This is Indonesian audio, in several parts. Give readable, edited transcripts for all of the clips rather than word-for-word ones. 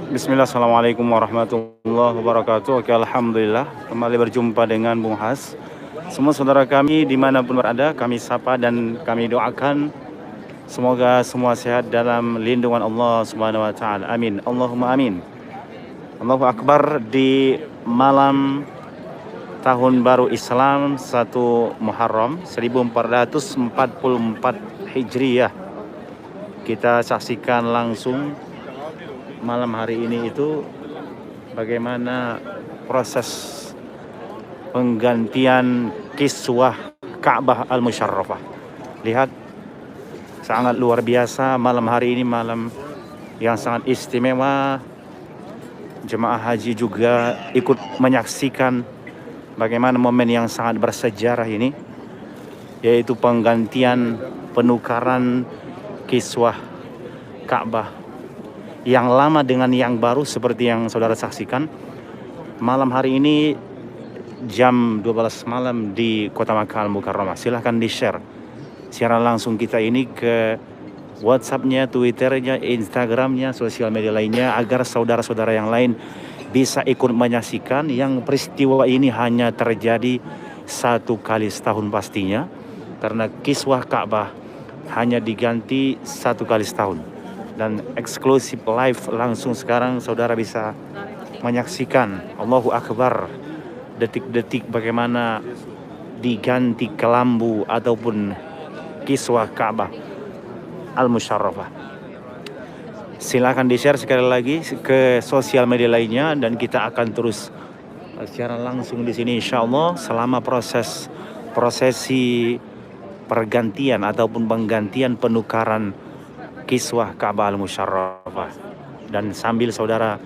Bismillah, assalamualaikum warahmatullahi wabarakatuh. Oke, alhamdulillah kembali berjumpa dengan Bung Has. Semua saudara kami dimanapun berada, kami sapa dan kami doakan semoga semua sehat dalam lindungan Allah Subhanahu wa Ta'ala. Amin. Allahumma amin. Allahu Akbar. Di malam tahun baru Islam 1 Muharram 1444 Hijriyah, kita saksikan langsung malam hari ini itu bagaimana proses penggantian kiswah Ka'bah Al-Musyarrafah. Lihat, sangat luar biasa malam hari ini, malam yang sangat istimewa. Jemaah haji juga ikut menyaksikan bagaimana momen yang sangat bersejarah ini, yaitu penggantian penukaran kiswah Ka'bah yang lama dengan yang baru seperti yang saudara saksikan malam hari ini jam 12 malam di Kota Makkah Al-Mukarramah. Silahkan di-share siaran langsung kita ini ke WhatsApp-nya, Twitter-nya, Instagram-nya, sosial media lainnya, agar saudara-saudara yang lain bisa ikut menyaksikan yang peristiwa ini hanya terjadi satu kali setahun pastinya, karena kiswah Ka'bah hanya diganti satu kali setahun. Dan eksklusif live langsung sekarang saudara bisa menyaksikan Allahu Akbar, detik-detik bagaimana diganti kelambu ataupun kiswah Ka'bah Al-Musyarrafah. Silakan di-share sekali lagi ke sosial media lainnya, dan kita akan terus secara langsung di sini insyaallah selama prosesi pergantian ataupun penggantian penukaran kiswah Ka'bah Al-Musyarrafah. Dan sambil saudara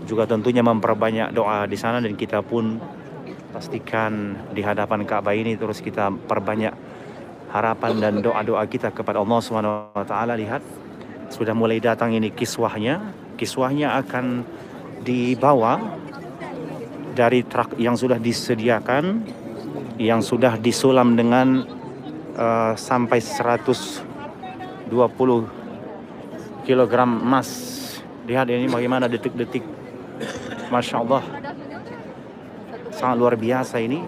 juga tentunya memperbanyak doa di sana, dan kita pun pastikan di hadapan Ka'bah ini terus kita perbanyak harapan dan doa-doa kita kepada Allah Subhanahu wa Ta'ala. Lihat, sudah mulai datang ini kiswahnya. Kiswahnya akan dibawa dari truk yang sudah disediakan, yang sudah disulam dengan sampai 120 kilogram emas. Lihat ini bagaimana detik-detik, Masya Allah, sangat luar biasa ini.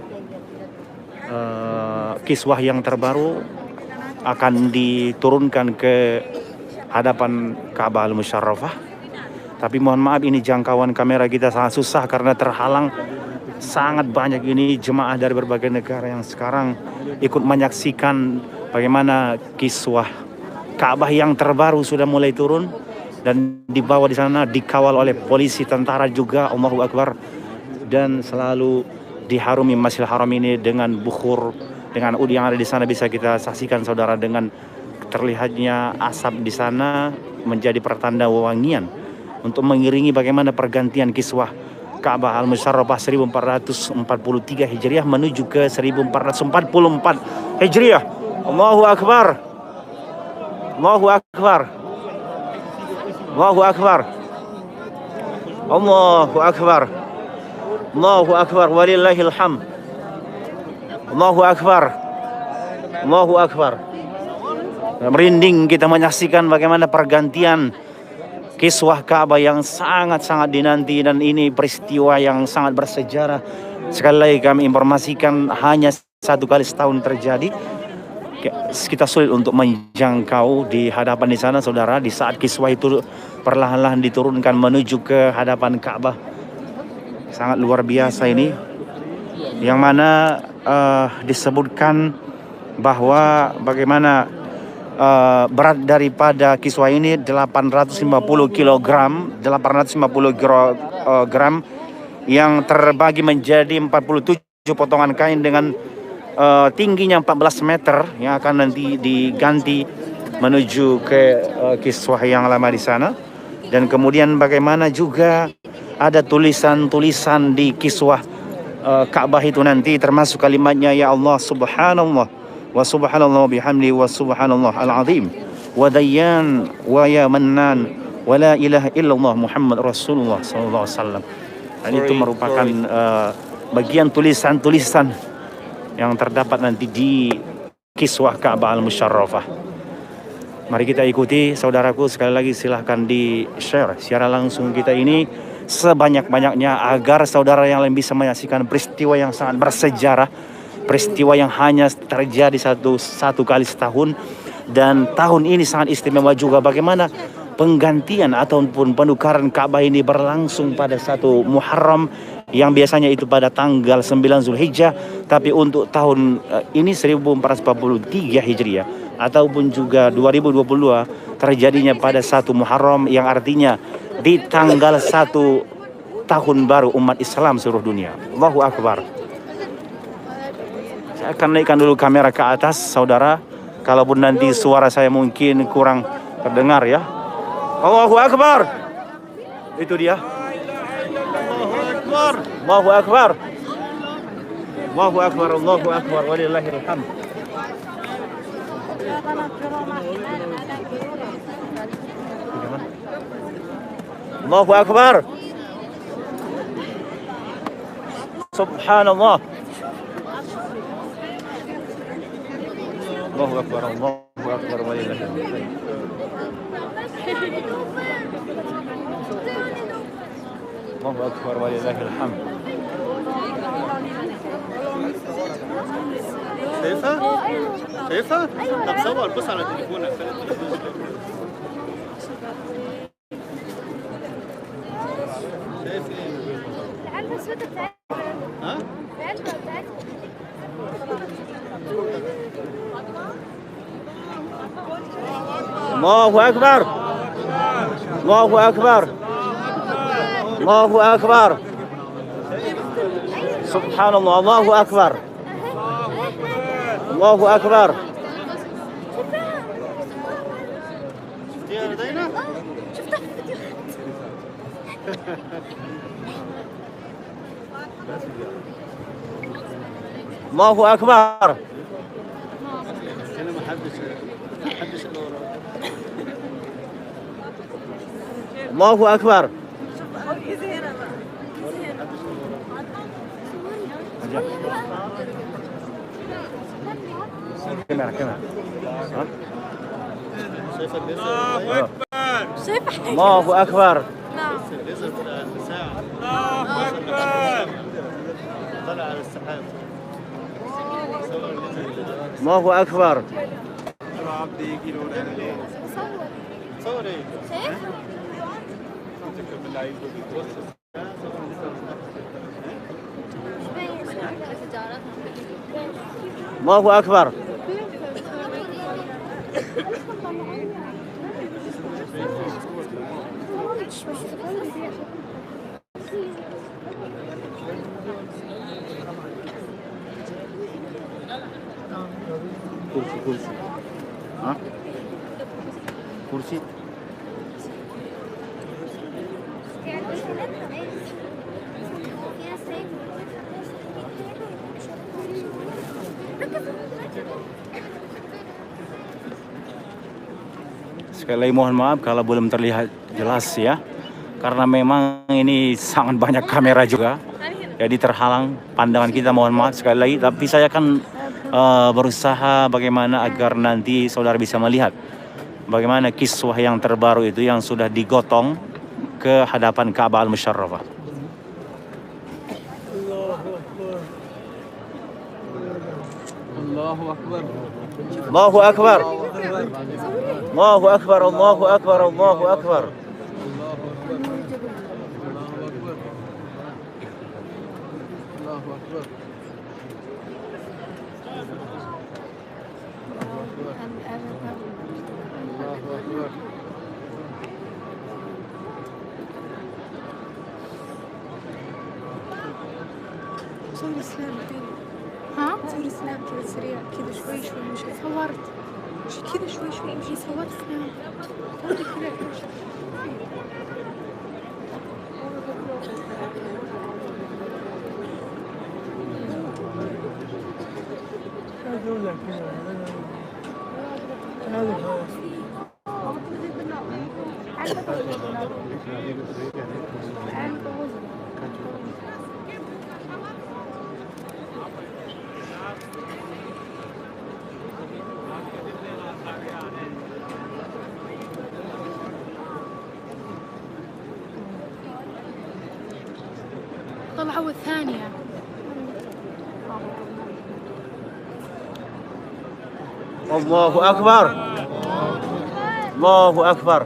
Kiswah yang terbaru akan diturunkan ke hadapan Ka'bah Al-Musyarrafah. Tapi mohon maaf, ini jangkauan kamera kita sangat susah karena terhalang. Sangat banyak ini jemaah dari berbagai negara yang sekarang ikut menyaksikan bagaimana kiswah Ka'bah yang terbaru sudah mulai turun dan dibawa di sana, dikawal oleh polisi, tentara juga. Allahu Akbar. Dan selalu diharumi Masjidil Haram ini dengan bukhur, dengan ud yang ada di sana. Bisa kita saksikan saudara, dengan terlihatnya asap di sana menjadi pertanda wewangian untuk mengiringi bagaimana pergantian kiswah Ka'bah Al-Musyarrafah 1443 Hijriah menuju ke 1444 Hijriah. Allahu Akbar. Allahu Akbar. Allahu Akbar. Allahu Akbar. Allahu Akbar. Walillahil hamd. Allahu Akbar. Allahu Akbar. Merinding kita menyaksikan bagaimana pergantian kiswah Ka'bah yang sangat-sangat dinanti, dan ini peristiwa yang sangat bersejarah. Sekali lagi kami informasikan hanya satu kali setahun terjadi. Kita sulit untuk menjangkau di hadapan di sana saudara, di saat kiswah itu perlahan-lahan diturunkan menuju ke hadapan Ka'bah. Sangat luar biasa ini, yang mana disebutkan bahwa bagaimana berat daripada kiswah ini 850 kg yang terbagi menjadi 47 potongan kain dengan tingginya 14 meter yang akan nanti diganti menuju ke kiswah yang lama di sana. Dan kemudian bagaimana juga ada tulisan-tulisan di kiswah Ka'bah itu nanti, termasuk kalimatnya ya Allah subhanallah wa subhanallah bihamdi wa subhanallah al-azim wa dayyan wa ya mannan wa la ilaha illallah Muhammad Rasulullah sallallahu alaihi wasallam. Dan itu merupakan bagian tulisan-tulisan yang terdapat nanti di kiswah Ka'bah Al-Musyarrafah. Mari kita ikuti, saudaraku, sekali lagi silahkan di-share secara langsung kita ini sebanyak-banyaknya agar saudara yang lain bisa menyaksikan peristiwa yang sangat bersejarah, peristiwa yang hanya terjadi satu kali setahun, dan tahun ini sangat istimewa juga. Bagaimana penggantian ataupun penukaran Ka'bah ini berlangsung pada 1 Muharram yang biasanya itu pada tanggal 9 Zulhijjah, tapi untuk tahun ini 1443 Hijriah ataupun juga 2022 terjadinya pada 1 Muharram yang artinya di tanggal 1 tahun baru umat Islam seluruh dunia. Allahu Akbar. Saya akan naikkan dulu kamera ke atas, saudara. Kalaupun nanti suara saya mungkin kurang terdengar ya. Allahu Akbar. Itu dia. Allahu Akbar. Allahu Akbar. Allahu Akbar. Allahu Akbar. Walillahil hamd. Allahu Akbar. Subhanallah. Allahu Akbar. Allahu Akbar. Walillahil hamd. Allahu Akbar. Walillahil hamd. شايفها؟ شايفها؟ طب صور بص على تليفونك خلي التليفون شايف ايه؟ العلبة السوداء بتاعتها. ها؟ العلبة بتاعتها. Allahu Akbar. Allahu Akbar. Allahu Akbar. Subhanallah. Allahu Akbar. Allahu Akbar. شفتيها يا ردينا؟ شفتها في الفيديوهات. Allahu Akbar. هنا ما حدش قال وراك Allahu Akbar. Kamera. شايفه الليزر؟ شايفة حاجة؟ Allahu Akbar. نعم. الليزر بتاع الساعه الله اكبر طلع على السحاب صور الليزر Allahu Akbar. عبد يجي له نعمل ايه؟ بصور. صور ايه؟ شايف؟ مش باين تجارتها. Allahu Akbar. Kursi. Hah? Kursi. Sekali lagi mohon maaf kalau belum terlihat jelas ya, karena memang ini sangat banyak kamera juga, jadi terhalang pandangan kita. Mohon maaf sekali lagi, tapi saya akan berusaha bagaimana agar nanti saudara bisa melihat bagaimana kiswah yang terbaru itu yang sudah digotong ke hadapan Ka'bah Al-Musyarrafah. الله اكبر Allahu Akbar. Allahu Akbar. Allahu Akbar. Allahu Akbar. صور سناب ها؟ صور سناب كذا سريع كذا شوي مش صورت. كذا شوي امشي صورت سناب صوري كذا طلعوا الثانية. Allahu Akbar. Allahu Akbar.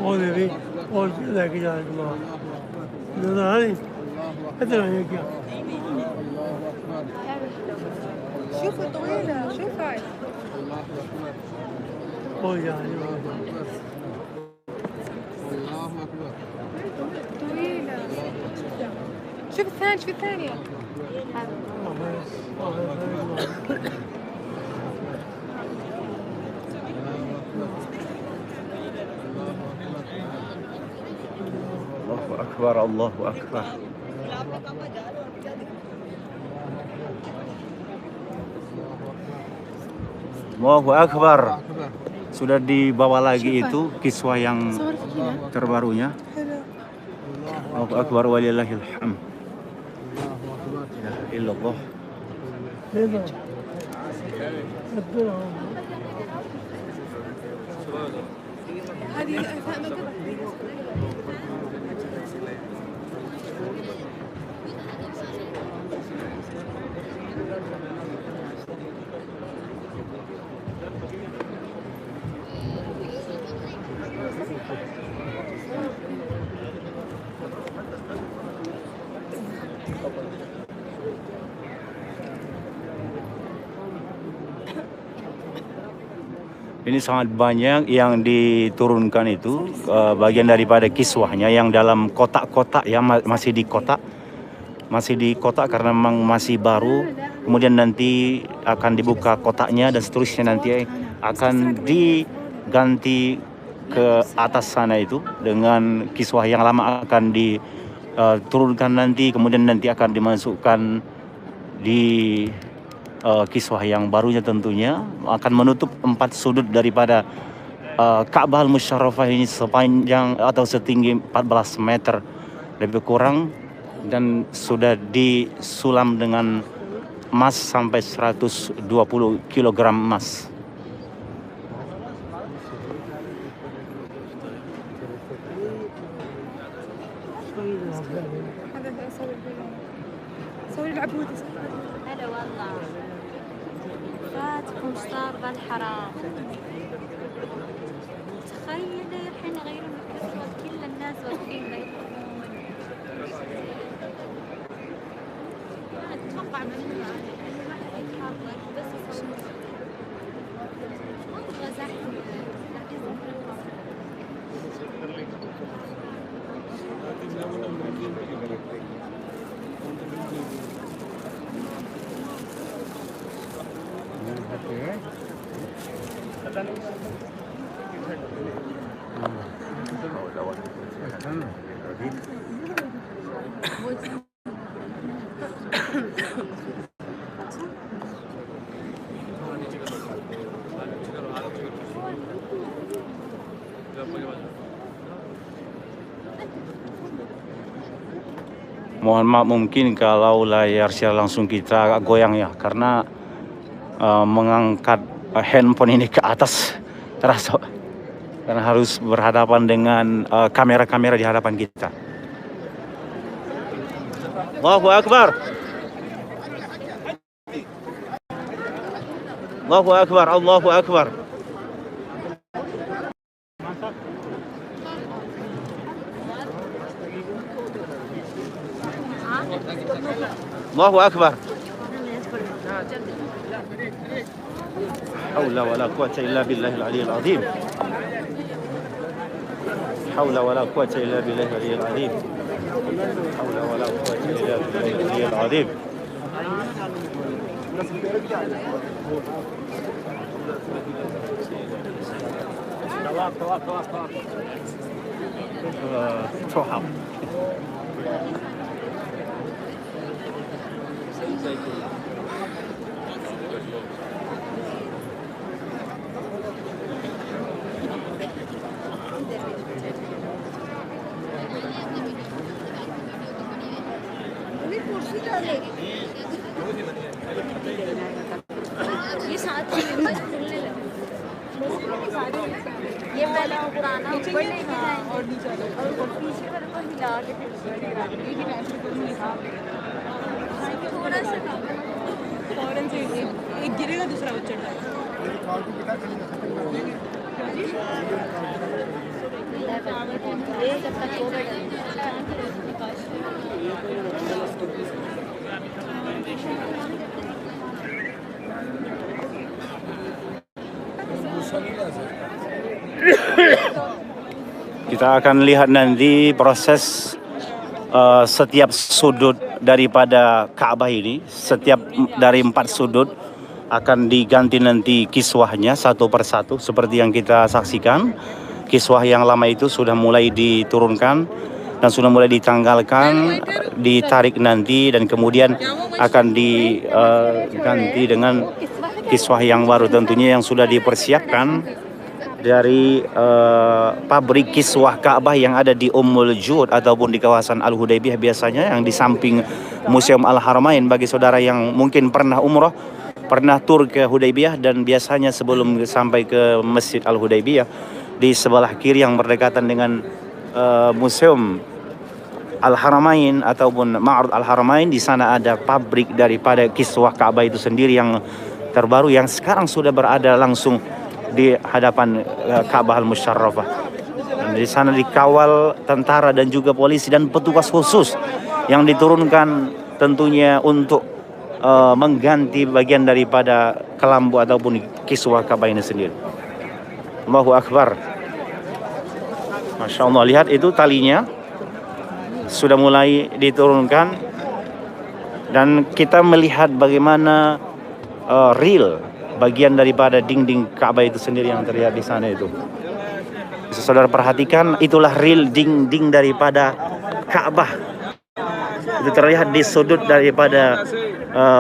और भी और लेके जाएगा नजर आ रही इधर आइए क्या شوفوا طويلة، شوف هاي. हो जाएगा طويلة. شوف الثانية، شوف الثانية. Allahu Akbar. Allahu Akbar. Allahu Akbar. Sudah dibawa lagi itu kiswah yang صور في كذا. terbarunya. Allahu Akbar walillahil hamd. La ilaha illallah. इधर इधर هذه أثناء ما قبل. Ini sangat banyak yang diturunkan itu bagian daripada kiswahnya yang dalam kotak-kotak ya, masih di kotak karena memang masih baru. Kemudian nanti akan dibuka kotaknya dan seterusnya nanti akan diganti ke atas sana itu dengan kiswah yang lama akan diturunkan nanti, kemudian nanti akan dimasukkan di kiswah yang barunya tentunya akan menutup 4 sudut daripada Ka'bah Al-Musyarrafah ini sepanjang atau setinggi 14 meter lebih kurang dan sudah disulam dengan emas sampai 120 kg emas. هذا صور العبود. هلا والله فاتكم صار بالحرام. تخيل الحين غير المكسرات كل الناس واقفين لا يطلعون. ما اتوقع منهم يعني ما حد يتحرك بس يصور. ما تبغى زحمه لكن Mohon maaf mungkin kalau layar secara langsung kita agak goyang ya karena mengangkat handphone ini ke atas terasa karena harus berhadapan dengan kamera-kamera di hadapan kita. Allahu Akbar. Allahu Akbar. Allahu Akbar. Allahu Akbar. Haula wala quwwata illa billahil aliyyil azim. Haula wala quwwata illa billahil aliyyil azim. Haula wala quwwata illa billahil aliyyil azim. Tawaf. ये साथ ही ये पहले पुराना ऊपर लेके जाएंगे और पीछे वाले को हिला के थोड़ा सा फौरन से एक गिरेगा दूसरा बच्चा जब तक हो Kita akan lihat nanti proses setiap sudut daripada Ka'bah ini, setiap dari 4 sudut akan diganti nanti kiswahnya satu persatu seperti yang kita saksikan. Kiswah yang lama itu sudah mulai diturunkan dan sudah mulai ditanggalkan, ditarik nanti dan kemudian akan diganti dengan kiswah yang baru tentunya yang sudah dipersiapkan dari pabrik kiswah Ka'bah yang ada di Ummul Jud ataupun di kawasan Al-Hudaybiyah biasanya yang di samping Museum Al-Haramain. Bagi saudara yang mungkin pernah umroh, pernah tur ke Hudaybiyah dan biasanya sebelum sampai ke Masjid Al-Hudaybiyah di sebelah kiri yang berdekatan dengan Museum Al-Haramain ataupun Ma'rud Al-Haramain, di sana ada pabrik daripada kiswah Ka'bah itu sendiri yang terbaru yang sekarang sudah berada langsung di hadapan Ka'bah Al-Musyarrafah. Di sana dikawal tentara dan juga polisi dan petugas khusus yang diturunkan tentunya untuk mengganti bagian daripada kelambu ataupun kiswah Ka'bah ini sendiri. Allahu Akbar. Masya Allah, lihat itu talinya sudah mulai diturunkan dan kita melihat bagaimana real bagian daripada dinding Ka'bah itu sendiri yang terlihat di sana itu. Bisa saudara perhatikan, itulah real dinding daripada Ka'bah. Itu terlihat di sudut daripada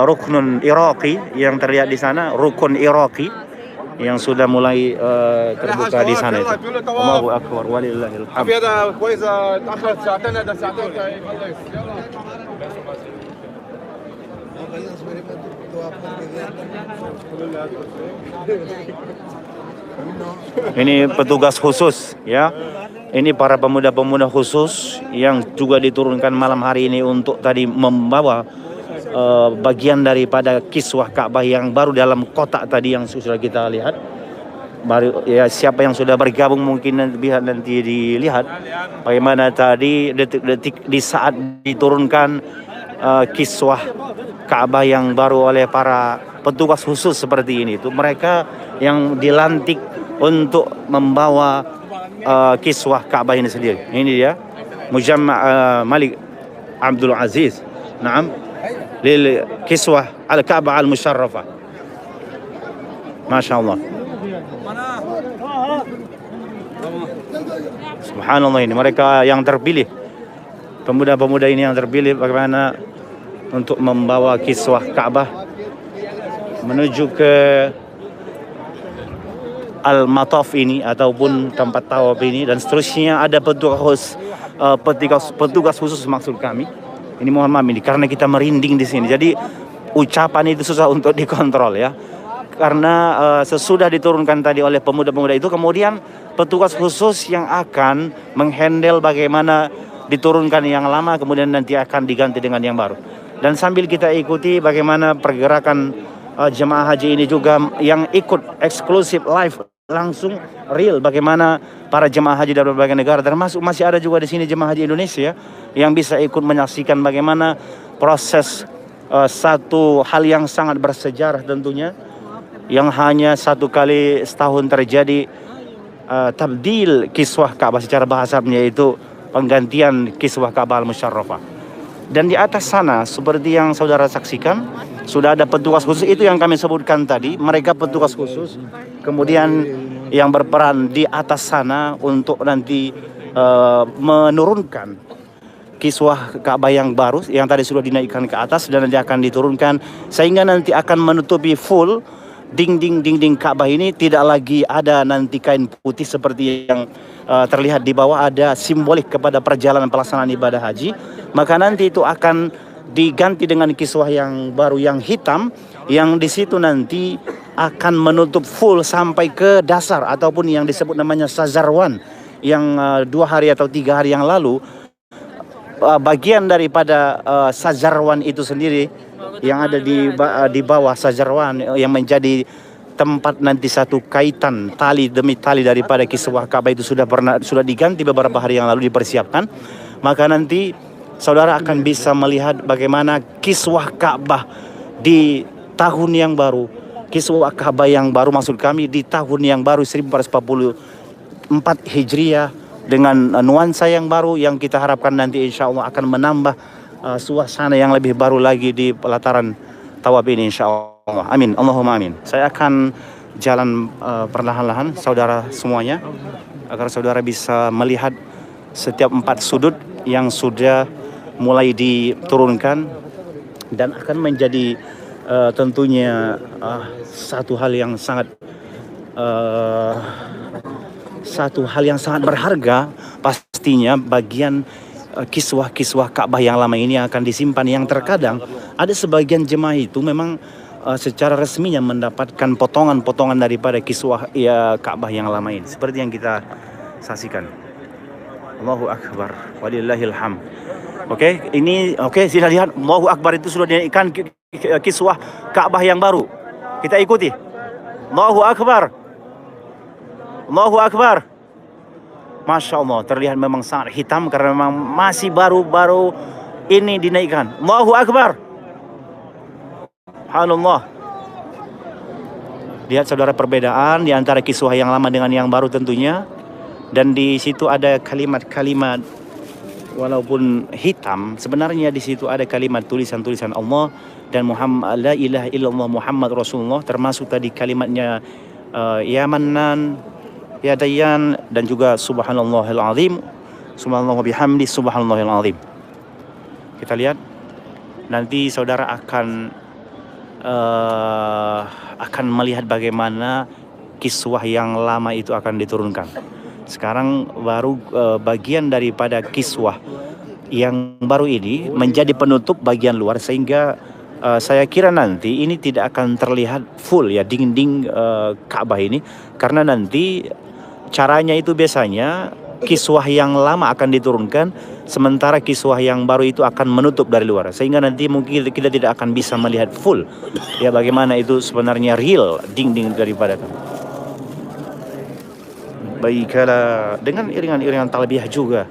ruknun Iraqi yang terlihat di sana, rukun Iraqi yang sudah mulai terbuka di sana itu. Allahu Akbar walillahil hamd. Ini petugas khusus ya. Ini para pemuda-pemuda khusus yang juga diturunkan malam hari ini untuk tadi membawa bagian daripada kiswah Ka'bah yang baru dalam kotak tadi yang sudah kita lihat. Baru ya, siapa yang sudah bergabung mungkin nanti dilihat bagaimana tadi detik-detik di saat diturunkan kiswah Ka'bah yang baru oleh para petugas khusus seperti ini. Itu mereka yang dilantik untuk membawa kiswah Ka'bah ini sendiri. Ini dia Mujamma' Malik Abdul Aziz. Naam. Lil kiswah Al-Ka'bah Al-Musyarrafah. Masya Allah. Subhanallah, ini mereka yang terpilih. Pemuda-pemuda ini yang terpilih bagaimana untuk membawa kiswah Ka'bah menuju ke Al-Mataf ini ataupun tempat tawaf ini dan seterusnya. Ada petugas khusus maksud kami. Ini mohon maaf ini karena kita merinding di sini. Jadi ucapan itu susah untuk dikontrol ya. Karena sesudah diturunkan tadi oleh pemuda-pemuda itu, kemudian petugas khusus yang akan menghandle bagaimana diturunkan yang lama kemudian nanti akan diganti dengan yang baru. Dan sambil kita ikuti bagaimana pergerakan jemaah haji ini juga yang ikut eksklusif live langsung real bagaimana para jemaah haji dari berbagai negara, termasuk masih ada juga di sini jemaah haji Indonesia yang bisa ikut menyaksikan bagaimana proses satu hal yang sangat bersejarah tentunya yang hanya satu kali setahun terjadi, tabdil kiswah Ka'bah secara bahasa Arabnya, yaitu penggantian kiswah Ka'bah Al-Musyarrafah. Dan di atas sana seperti yang saudara saksikan sudah ada petugas khusus itu yang kami sebutkan tadi. Mereka petugas khusus kemudian yang berperan di atas sana untuk nanti menurunkan kiswah Ka'bah yang baru yang tadi sudah dinaikkan ke atas dan nanti akan diturunkan sehingga nanti akan menutupi full dinding Ka'bah ini. Tidak lagi ada nanti kain putih seperti yang terlihat di bawah, ada simbolik kepada perjalanan pelaksanaan ibadah haji. Maka nanti itu akan diganti dengan kiswah yang baru yang hitam, yang di situ nanti akan menutup full sampai ke dasar, ataupun yang disebut namanya Sazarwan, yang 2 hari atau 3 hari yang lalu bagian daripada Sazarwan itu sendiri yang ada di bawah Sazarwan yang menjadi tempat nanti satu kaitan tali demi tali daripada kiswah Ka'bah itu sudah diganti beberapa hari yang lalu, dipersiapkan. Maka nanti saudara akan bisa melihat bagaimana kiswah Ka'bah di tahun yang baru, kiswah Ka'bah yang baru maksud kami di tahun yang baru 1444 Hijriah, dengan nuansa yang baru yang kita harapkan nanti insya Allah akan menambah suasana yang lebih baru lagi di pelataran tawaf ini insya Allah. Amin, Allahumma amin. Saya akan jalan perlahan-lahan saudara semuanya, agar saudara bisa melihat setiap 4 sudut yang sudah mulai diturunkan, dan akan menjadi tentunya satu hal yang sangat berharga pastinya, bagian kiswah-kiswah Ka'bah yang lama ini akan disimpan, yang terkadang ada sebagian jemaah itu memang secara resminya mendapatkan potongan-potongan daripada kiswah Ka'bah yang lama ini, seperti yang kita saksikan. Allahu Akbar walillahil hamd. Oke, sudah lihat Allahu Akbar itu sudah dinaikkan kiswah Ka'bah yang baru. Kita ikuti. Allahu Akbar. Allahu Akbar. Masya Allah, terlihat memang sangat hitam karena memang masih baru-baru ini dinaikkan. Allahu Akbar. Subhanallah. Lihat saudara perbedaan di antara kiswah yang lama dengan yang baru tentunya. Dan di situ ada kalimat-kalimat walaupun hitam, sebenarnya di situ ada kalimat tulisan-tulisan Allah dan Muhammad, la ilaha illallah Muhammad Rasulullah, termasuk tadi kalimatnya ya Mannan, ya Dayyan, dan juga subhanallahil azim, subhanallah bihamdi, subhanallahil azim. Kita lihat nanti saudara akan melihat bagaimana kiswah yang lama itu akan diturunkan. Sekarang baru bagian daripada kiswah yang baru ini menjadi penutup bagian luar, sehingga saya kira nanti ini tidak akan terlihat full ya dinding Ka'bah ini, karena nanti caranya itu biasanya kiswah yang lama akan diturunkan, sementara kiswah yang baru itu akan menutup dari luar, sehingga nanti mungkin kita tidak akan bisa melihat full ya bagaimana itu sebenarnya real dinding daripada Ka'bah. Baiklah, dengan iringan-iringan talbiyah juga.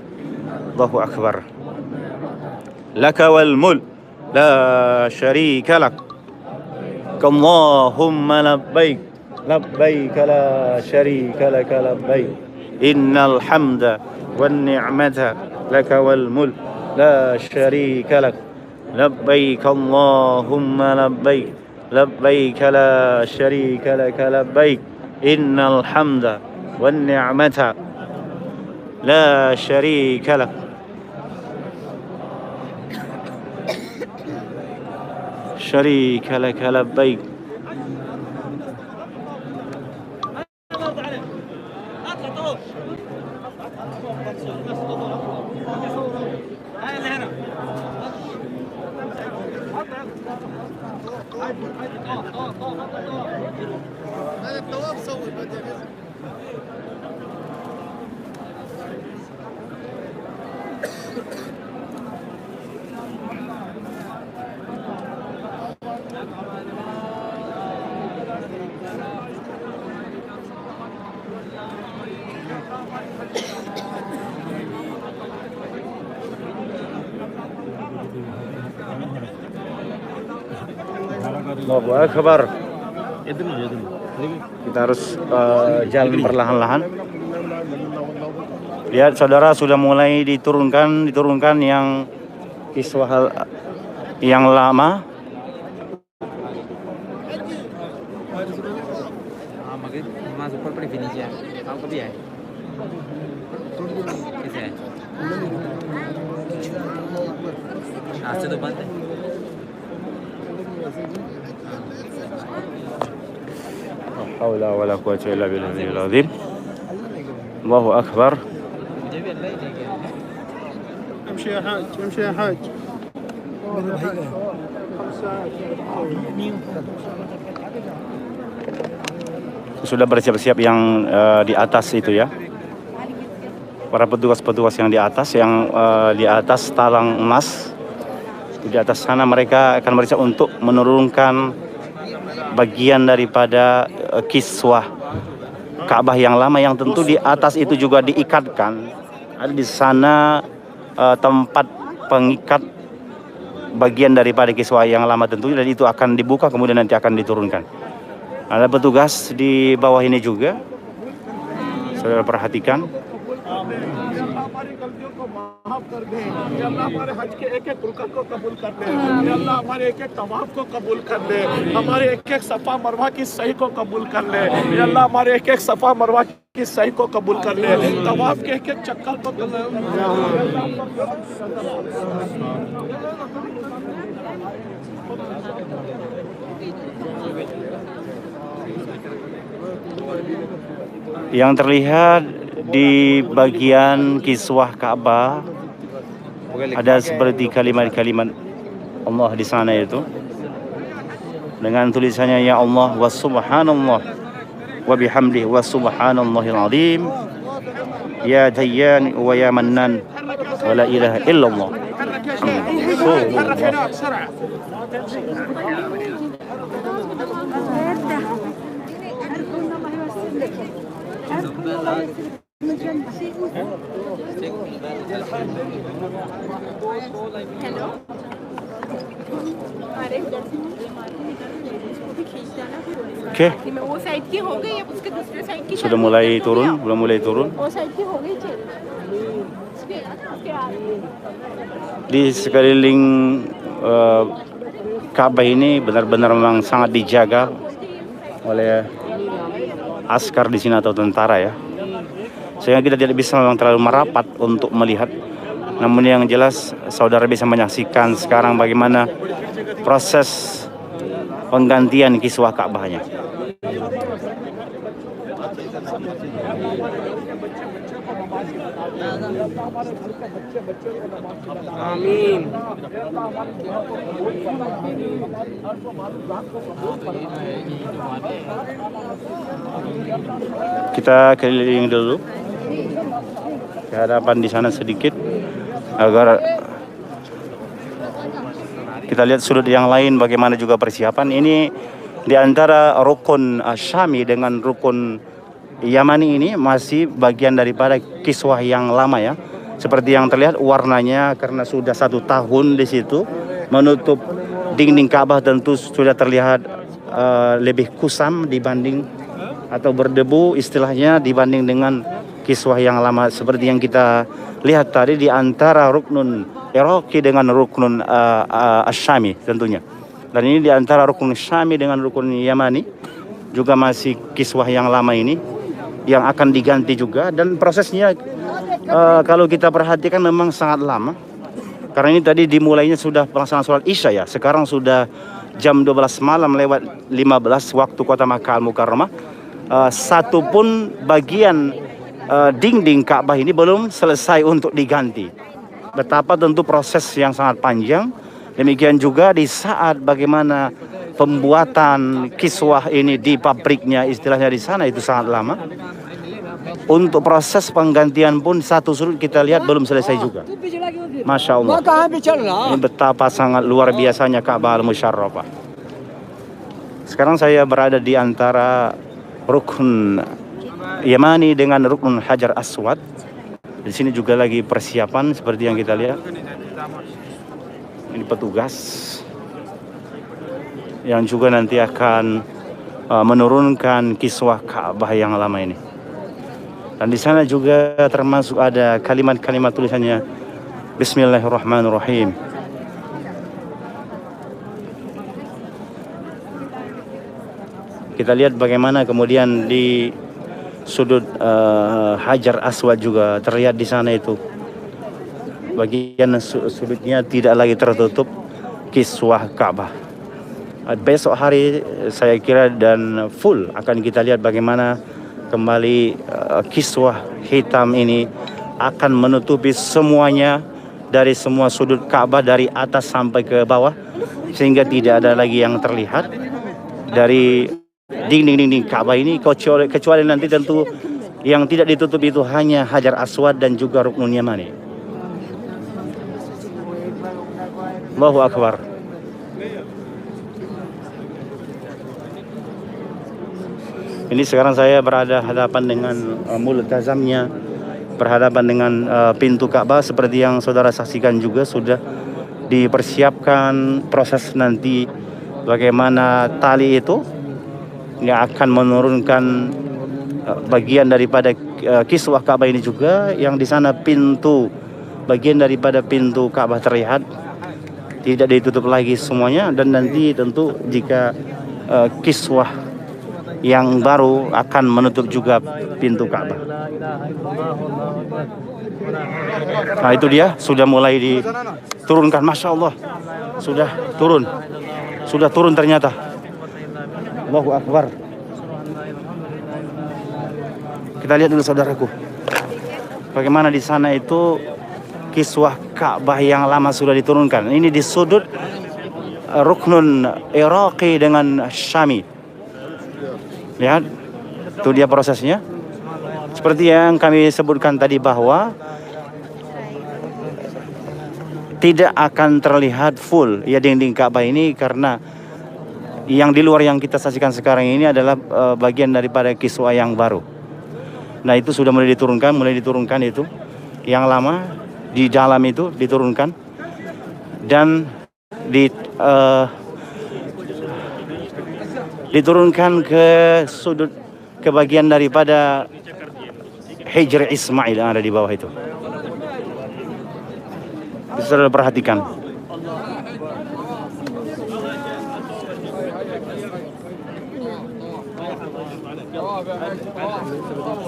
Allahu Akbar. Laka wal mulk la syarika lak. Allahumma labbaik. Labbaik la syarika lak labbaik. Innal hamda wan ni'mata laka wal mulk la syarika lak. Labbaik Allahumma labbaik. Labbaik la syarika lak labbaik. Innal hamda والنعمة لا شريك لك شريك لك لبيك Allahu Akbar. Kita harus jalan perlahan-lahan. Lihat saudara, sudah mulai diturunkan yang kiswah yang lama. حول ولا قوة إلا بالله العظيم. الله أكبر. امشي يا حاج، امشي يا حاج. मेरे भाई का है। Sudah bersiap-siap yang di atas itu ya. Para petugas-petugas yang di atas, di atas talang emas. Di atas sana mereka akan bersiap untuk menurunkan bagian daripada kiswah Ka'bah yang lama, yang tentu di atas itu juga diikatkan. Ada di sana tempat pengikat bagian daripada kiswah yang lama tentunya, dan itu akan dibuka kemudian nanti akan diturunkan. Ada petugas di bawah ini juga. Saudara perhatikan. हमारी गलतियों को माफ कर दे या अल्लाह हमारे हज के एक एक रुकन को कबूल कर दे या अल्लाह हमारे एक एक तवाफ को कबूल कर दे हमारे एक एक सफा मरवा की सही को कबूल कर ले या अल्लाह हमारे एक एक सफा मरवा की सही को कबूल कर ले तवाफ के एक एक चक्कर को कबूल कर ले Yang terlihat di bagian kiswah Ka'bah ada seperti kalimat-kalimat Allah di sana itu dengan tulisannya ya Allah wa subhanallah wa bihamdihi wa subhanallahil azim ya dayyan wa ya mannan wa la ilaha illallah. Hello अरे उधर से इसको भी खींच देना Oke, कि मैं वो साइड की हो गई अब उसके दूसरे साइड की sudah mulai turun, belum mulai turun. वो साइड की हो गई चल उसके आगे Di sekeliling Ka'bah ini benar-benar memang sangat dijaga oleh askar di sini atau tentara ya, sehingga kita tidak bisa memang terlalu merapat untuk melihat. Namun yang jelas saudara bisa menyaksikan sekarang bagaimana proses penggantian kiswah Ka'bahnya. आमीन। Kita keliling dulu ke hadapan di sana sedikit agar kita lihat sudut yang lain bagaimana juga persiapan. Ini di antara rukun Syami dengan rukun Yamani ini masih bagian daripada kiswah yang lama ya. Seperti yang terlihat warnanya karena sudah 1 tahun di situ menutup dinding Ka'bah, tentu sudah terlihat lebih kusam dibanding atau berdebu istilahnya dibanding dengan kiswah yang lama seperti yang kita lihat tadi di antara ruknun Iraqi dengan ruknun Asyami tentunya. Dan ini di antara rukun Syami dengan rukun Yamani juga masih kiswah yang lama ini yang akan diganti juga, dan prosesnya kalau kita perhatikan memang sangat lama. Karena ini tadi dimulainya sudah pelaksanaan sholat Isya ya. Sekarang sudah jam 12 malam lewat 15 waktu kota Makkah Al-Mukarramah. Satu pun bagian dinding Ka'bah ini belum selesai untuk diganti. Betapa tentu proses yang sangat panjang. Demikian juga di saat bagaimana pembuatan kiswah ini di pabriknya istilahnya di sana itu sangat lama. Untuk proses penggantian pun satu sudut kita lihat belum selesai juga. Masya Allah. Ini betapa sangat luar biasanya Ka'bah Al-Musyarrafah. Sekarang saya berada di antara rukun Yamani dengan rukun Hajar Aswad. Di sini juga lagi persiapan seperti yang kita lihat. Ini petugas yang juga nanti akan menurunkan kiswah Ka'bah yang lama ini. Dan di sana juga termasuk ada kalimat-kalimat tulisannya Bismillahirrahmanirrahim. Kita lihat bagaimana kemudian di sudut Hajar Aswad juga terlihat di sana itu. Bagian sudutnya tidak lagi tertutup kiswah Ka'bah. Besok hari saya kira dan full akan kita lihat bagaimana kembali kiswah hitam ini akan menutupi semuanya dari semua sudut Ka'bah dari atas sampai ke bawah, sehingga tidak ada lagi yang terlihat dari dinding-dinding Ka'bah ini, kecuali nanti tentu yang tidak ditutup itu hanya Hajar Aswad dan juga Ruknul Yamani. Allahu Akbar. Ini sekarang saya berada hadapan dengan multazamnya, berhadapan dengan pintu Ka'bah. Seperti yang saudara saksikan juga sudah dipersiapkan proses nanti bagaimana tali itu yang akan menurunkan bagian daripada kiswah Ka'bah ini juga, yang di sana pintu, bagian daripada pintu Ka'bah terlihat, tidak ditutup lagi semuanya, dan nanti tentu jika kiswah yang baru akan menutup juga pintu Ka'bah. Nah itu dia sudah mulai diturunkan, Masya Allah, sudah turun ternyata. Allahu Akbar. Kita lihat dulu saudaraku, bagaimana di sana itu kiswah Ka'bah yang lama sudah diturunkan. Ini di sudut Ruknun Iraqi dengan Syami. Lihat, itu dia prosesnya. Seperti yang kami sebutkan tadi bahwa tidak akan terlihat full ya dinding Ka'bah ini, karena yang di luar yang kita saksikan sekarang ini adalah bagian daripada kiswah yang baru. Nah itu sudah mulai diturunkan itu. Yang lama di dalam itu diturunkan dan diturunkan ke sudut, ke bagian daripada Hijr Ismail yang ada di bawah itu. Bisa perhatikan.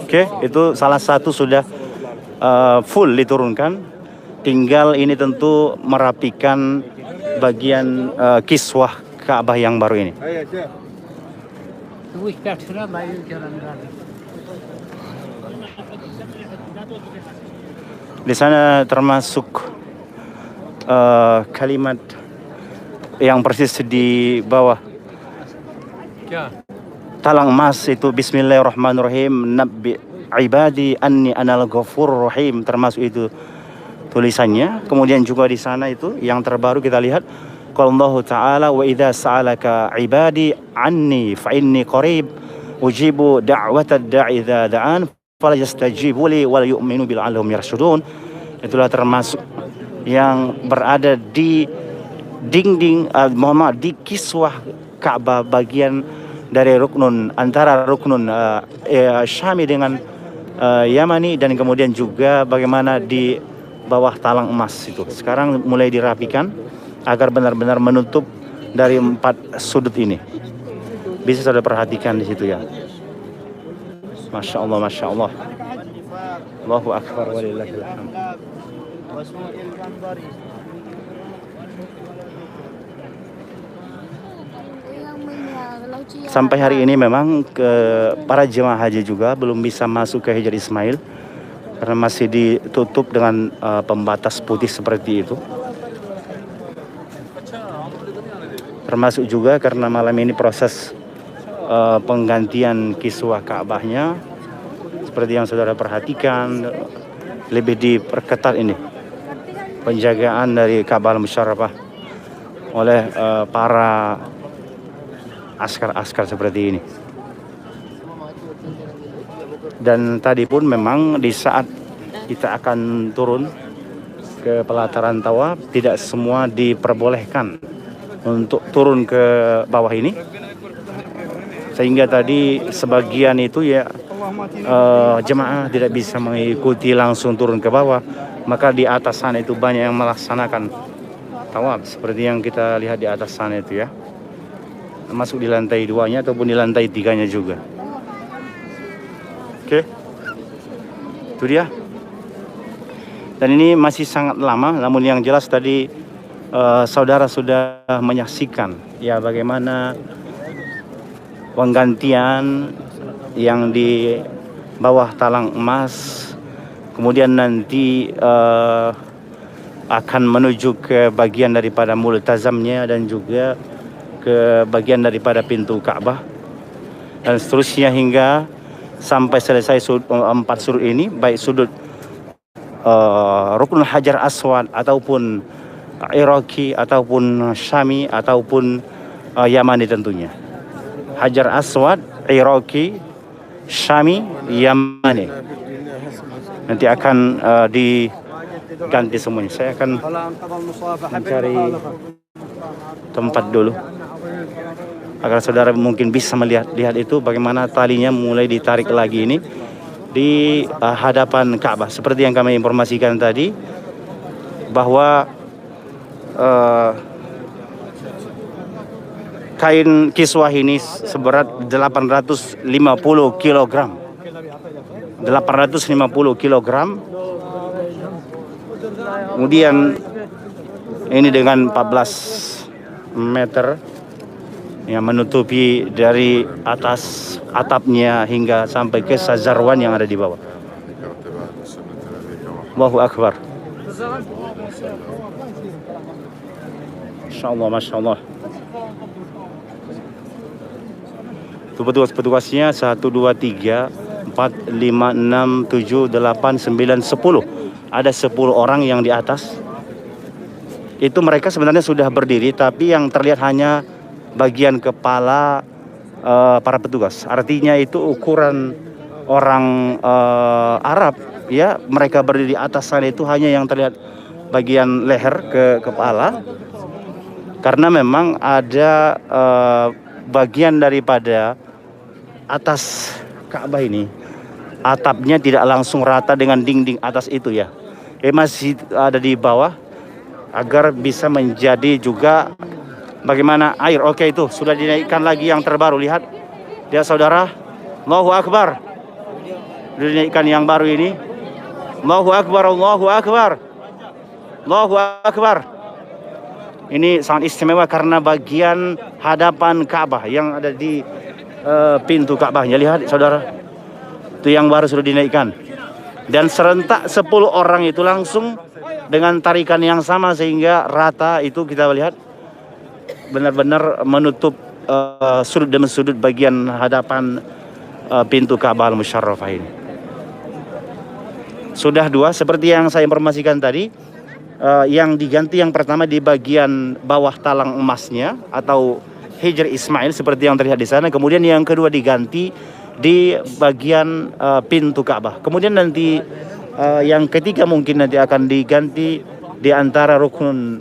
Oke, itu salah satu sudah full diturunkan. Tinggal ini tentu merapikan bagian kiswah Ka'bah yang baru ini. Di sana termasuk kalimat yang persis di bawah talang emas itu, Bismillahirrahmanirrahim, nabbi ibadi anni anal ghafurur rahim, termasuk itu tulisannya. Kemudian juga di sana itu yang terbaru kita lihat, qalallahu ta'ala wa idza sa'alaka ibadi anni fa inni qarib ujibu da'watad da'i idza da'an falyastajibu li wal yu'minu bil allahum yarshudun. Itulah termasuk yang berada di dinding di kiswah Ka'bah bagian dari ruknun, antara ruknun Syami dengan Yamani, dan kemudian juga bagaimana di bawah talang emas itu sekarang mulai dirapikan agar benar-benar menutup dari 4 sudut ini. Bisa saudara perhatikan di situ ya. Masya Allah, Masya Allah. Allahu Akbar walillahil hamd. Sampai hari ini memang para jemaah haji juga belum bisa masuk ke Hijr Ismail karena masih ditutup dengan pembatas putih seperti itu. Termasuk juga karena malam ini proses penggantian kiswah Ka'bahnya, seperti yang saudara perhatikan, lebih diperketat ini penjagaan dari Ka'bah al-Musyarrafah oleh para askar-askar seperti ini. Dan tadi pun memang di saat kita akan turun ke pelataran tawaf, tidak semua diperbolehkan untuk turun ke bawah ini, sehingga tadi sebagian itu ya jemaah tidak bisa mengikuti langsung turun ke bawah, maka di atas sana itu banyak yang melaksanakan tawaf seperti yang kita lihat di atas sana itu ya, masuk di lantai 2-nya ataupun di lantai 3-nya juga. Oke, itu dia. Dan ini masih sangat lama, namun yang jelas tadi saudara sudah menyaksikan ya bagaimana penggantian yang di bawah talang emas, kemudian nanti akan menuju ke bagian daripada multazamnya dan juga ke bagian daripada pintu Ka'bah dan seterusnya hingga sampai selesai empat sudut ini, baik sudut Ruknul Hajar Aswad ataupun Iraqi ataupun Syami ataupun Yamani tentunya. Hajar Aswad, Iraqi, Syami, Yamani. Nanti akan diganti semuanya. Saya akan mencari tempat dulu agar saudara mungkin bisa melihat itu bagaimana talinya mulai ditarik lagi ini di hadapan Ka'bah. Seperti yang kami informasikan tadi bahwa kain kiswah ini seberat 850 kg. 850 kg. Kemudian ini dengan 14 meter yang menutupi dari atas atapnya hingga sampai ke sazarwan yang ada di bawah. Allahu Akbar. Masya Allah. Itu petugas-petugasnya 1, 2, 3, 4, 5, 6, 7, 8, 9, 10. Ada 10 orang yang di atas. Itu mereka sebenarnya sudah berdiri, tapi yang terlihat hanya bagian kepala para petugas. Artinya itu ukuran orang Arab, ya, mereka berdiri di atas sana itu hanya yang terlihat bagian leher ke kepala, karena memang ada bagian daripada atas Ka'bah ini atapnya tidak langsung rata dengan dinding atas itu, ya, masih ada di bawah agar bisa menjadi juga bagaimana air. Oke, itu sudah dinaikkan lagi yang terbaru. Lihat saudara. Allahu Akbar. Sudah dinaikkan yang baru ini. Allahu Akbar, Allahu Akbar, Allahu Akbar. Ini sangat istimewa karena bagian hadapan Ka'bah yang ada di pintu Ka'bahnya. Lihat saudara, itu yang baru sudah dinaikkan. Dan serentak 10 orang itu langsung dengan tarikan yang sama sehingga rata. Itu kita lihat benar-benar menutup sudut demi sudut bagian hadapan pintu Ka'bah Al-Musyarrafah ini. Sudah 2 seperti yang saya informasikan tadi. Yang diganti yang pertama di bagian bawah talang emasnya atau Hijr Ismail seperti yang terlihat di sana. Kemudian yang kedua diganti di bagian pintu Ka'bah. Kemudian nanti yang ketiga mungkin nanti akan diganti di antara rukun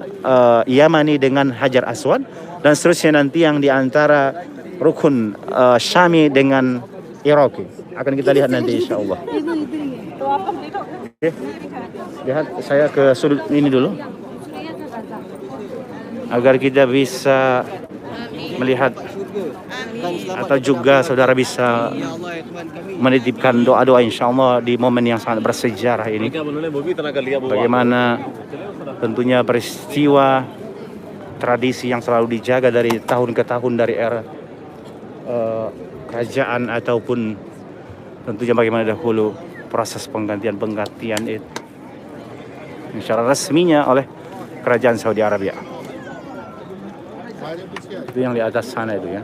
Yamani dengan Hajar Aswad, dan seterusnya nanti yang di antara rukun Syami dengan Iraqi. Akan kita lihat nanti insyaallah. Oke. Lihat, saya ke sudut ini dulu agar kita bisa melihat atau juga saudara bisa menitipkan doa-doa insyaallah di momen yang sangat bersejarah ini. Bagaimana tentunya peristiwa tradisi yang selalu dijaga dari tahun ke tahun dari era kerajaan ataupun tentunya bagaimana dahulu proses penggantian itu secara resminya oleh kerajaan Saudi Arabia. Itu yang di atas sana itu, ya.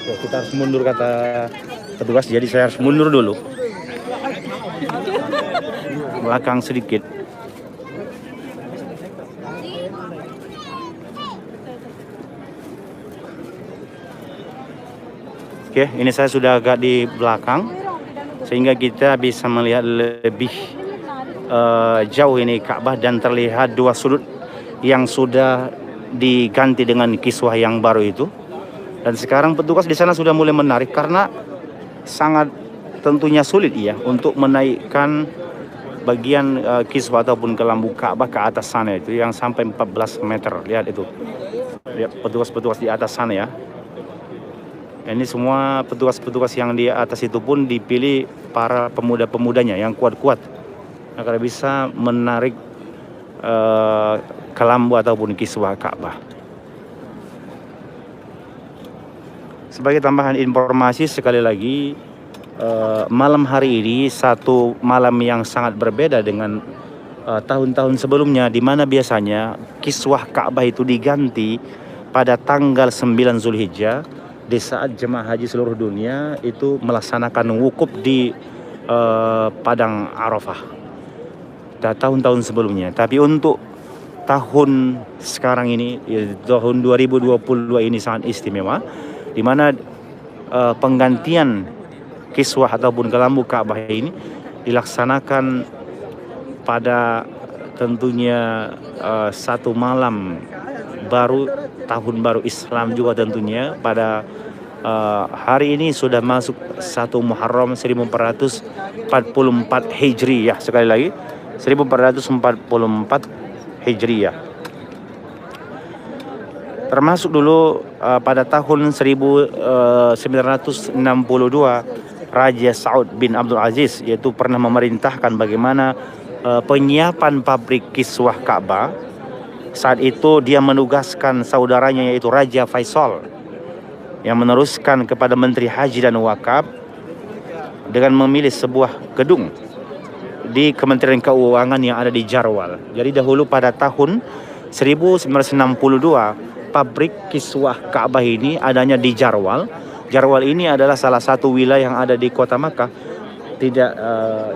Kita harus mundur kata petugas, jadi saya harus mundur dulu belakang sedikit. Oke, ini saya sudah agak di belakang sehingga kita bisa melihat lebih jauh ini Ka'bah dan terlihat 2 sudut yang sudah diganti dengan kiswah yang baru itu. Dan sekarang petugas di sana sudah mulai menarik karena sangat tentunya sulit ya untuk menaikkan bagian kiswah ataupun kelambu Ka'bah ke atas sana itu yang sampai 14 meter. Lihat itu. Lihat petugas-petugas di atas sana ya. Ini semua petugas-petugas yang di atas itu pun dipilih para pemuda-pemudanya yang kuat-kuat agar bisa menarik kelambu ataupun kiswah Ka'bah. Sebagai tambahan informasi sekali lagi, malam hari ini satu malam yang sangat berbeda dengan tahun-tahun sebelumnya, di mana biasanya kiswah Ka'bah itu diganti pada tanggal 9 Zulhijjah, di saat jemaah haji seluruh dunia itu melaksanakan wukuf di padang Arafah. Tahun-tahun sebelumnya. Tapi untuk tahun sekarang ini, tahun 2022 ini sangat istimewa, di mana penggantian kiswah ataupun kelambu Ka'bah ini dilaksanakan pada tentunya satu malam baru, tahun baru Islam juga tentunya. Pada hari ini sudah masuk 1 Muharram 1444 Hijriyah. Sekali lagi 1444 Hijriyah. Termasuk dulu pada tahun 1962 Raja Saud bin Abdul Aziz yaitu pernah memerintahkan bagaimana penyiapan pabrik kiswah Ka'bah. Saat itu dia menugaskan saudaranya yaitu Raja Faisal yang meneruskan kepada Menteri Haji dan Wakaf dengan memilih sebuah gedung di Kementerian Keuangan yang ada di Jarwal. Jadi dahulu pada tahun 1962 pabrik kiswah Ka'bah ini adanya di Jarwal. Jarwal ini adalah salah satu wilayah yang ada di kota Makkah, tidak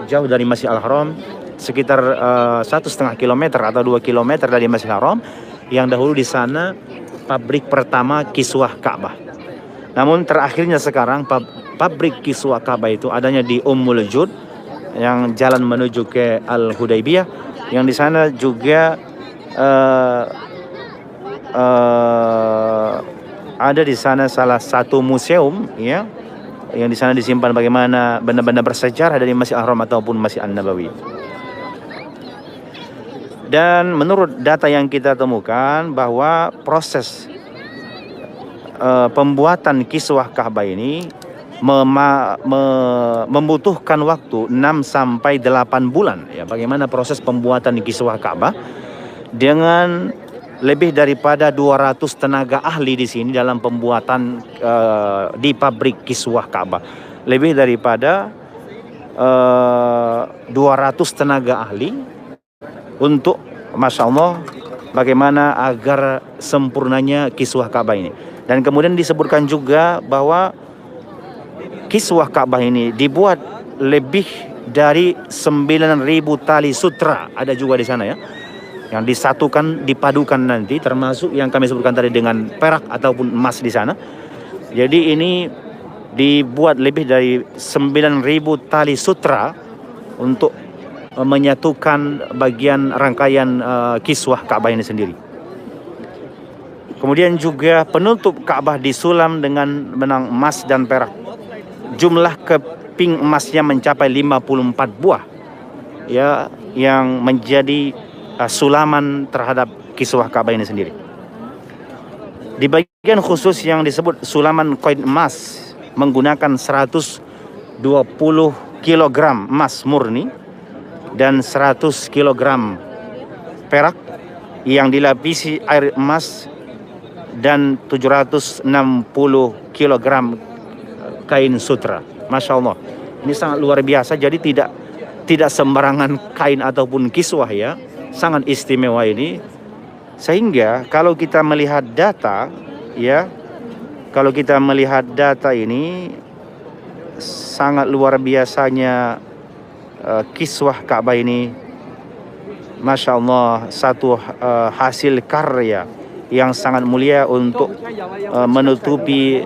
jauh dari Masjid Al-Haram, sekitar 1,5 kilometer atau 2 kilometer dari Masjidil Haram, yang dahulu di sana pabrik pertama kiswah Ka'bah. Namun terakhirnya sekarang pabrik kiswah Ka'bah itu adanya di Ummul Jud, yang jalan menuju ke Al-Hudaybiyah, yang di sana juga ada di sana salah satu museum ya, yang di sana disimpan bagaimana benda-benda bersejarah dari Masjid Al-Haram ataupun Masjid An-Nabawi. Dan menurut data yang kita temukan bahwa proses pembuatan kiswah Ka'bah ini membutuhkan waktu 6 sampai 8 bulan ya. Bagaimana proses pembuatan kiswah Ka'bah dengan lebih daripada 200 tenaga ahli di sini dalam pembuatan di pabrik kiswah Ka'bah. Lebih daripada 200 tenaga ahli untuk, Masya Allah, bagaimana agar sempurnanya kiswah Ka'bah ini. Dan kemudian disebutkan juga bahwa kiswah Ka'bah ini dibuat lebih dari 9.000 tali sutra, ada juga di sana ya, yang disatukan, dipadukan nanti, termasuk yang kami sebutkan tadi dengan perak ataupun emas di sana. Jadi ini dibuat lebih dari 9.000 tali sutra untuk menyatukan bagian rangkaian kiswah Ka'bah ini sendiri. Kemudian juga penutup Ka'bah disulam dengan benang emas dan perak. Jumlah keping emasnya mencapai 54 buah ya, yang menjadi sulaman terhadap kiswah Ka'bah ini sendiri. Di bagian khusus yang disebut sulaman koin emas menggunakan 120 kg emas murni dan 100 kg perak yang dilapisi air emas dan 760 kg kain sutra. Masya Allah, ini sangat luar biasa. Jadi tidak sembarangan kain ataupun kiswah ya, sangat istimewa ini. Sehingga kalau kita melihat data ya, kalau kita melihat data ini sangat luar biasanya kiswah Ka'bah ini. Masya Allah, satu hasil karya yang sangat mulia untuk menutupi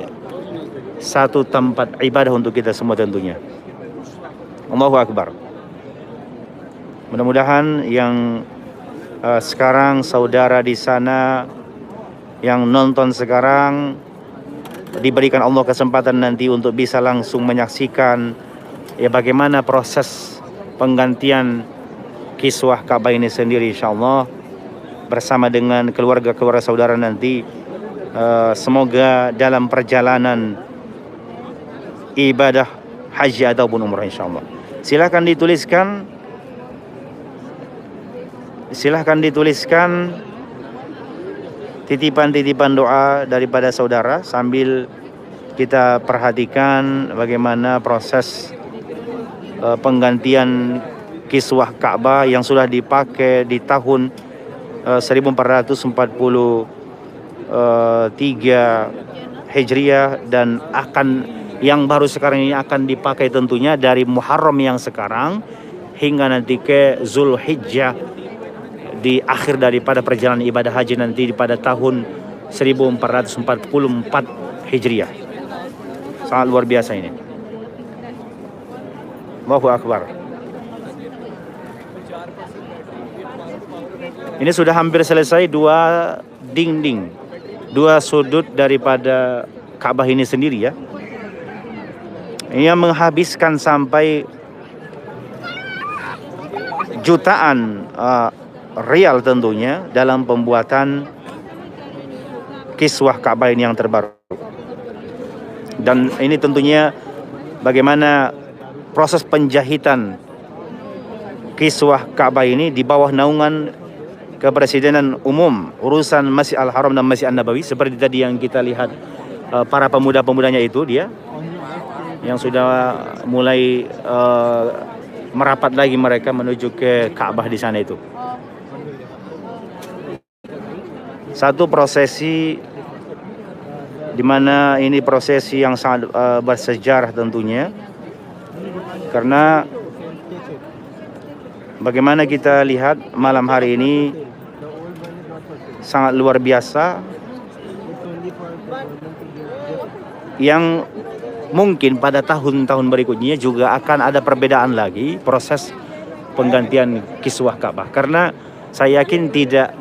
satu tempat ibadah untuk kita semua tentunya. Allahu Akbar. Mudah-mudahan yang sekarang saudara di sana yang nonton sekarang diberikan Allah kesempatan nanti untuk bisa langsung menyaksikan ya bagaimana proses penggantian kiswah Ka'bah ini sendiri, insyaallah bersama dengan keluarga-keluarga saudara nanti. Semoga dalam perjalanan ibadah haji ataupun umrah insyaallah. Silahkan dituliskan titipan-titipan doa daripada saudara sambil kita perhatikan bagaimana proses penggantian kiswah Ka'bah yang sudah dipakai di tahun 1443 Hijriah dan yang baru sekarang ini akan dipakai tentunya dari Muharram yang sekarang hingga nanti ke Zulhijjah di akhir daripada perjalanan ibadah haji nanti pada tahun 1444 Hijriah. Sangat luar biasa ini. Allahu Akbar. Ini sudah hampir selesai dua sudut daripada Ka'bah ini sendiri ya. Ini yang menghabiskan sampai jutaan rial tentunya dalam pembuatan kiswah Ka'bah ini yang terbaru. Dan ini tentunya bagaimana proses penjahitan kiswah Ka'bah ini di bawah naungan Kepresidenan Umum Urusan Masjid Al-Haram dan Masjid An-Nabawi, seperti tadi yang kita lihat para pemuda-pemudanya itu dia yang sudah mulai merapat lagi mereka menuju ke Ka'bah di sana itu. Satu prosesi di mana ini prosesi yang sangat bersejarah tentunya, karena bagaimana kita lihat malam hari ini sangat luar biasa, yang mungkin pada tahun-tahun berikutnya juga akan ada perbedaan lagi proses penggantian kiswah Ka'bah, karena saya yakin tidak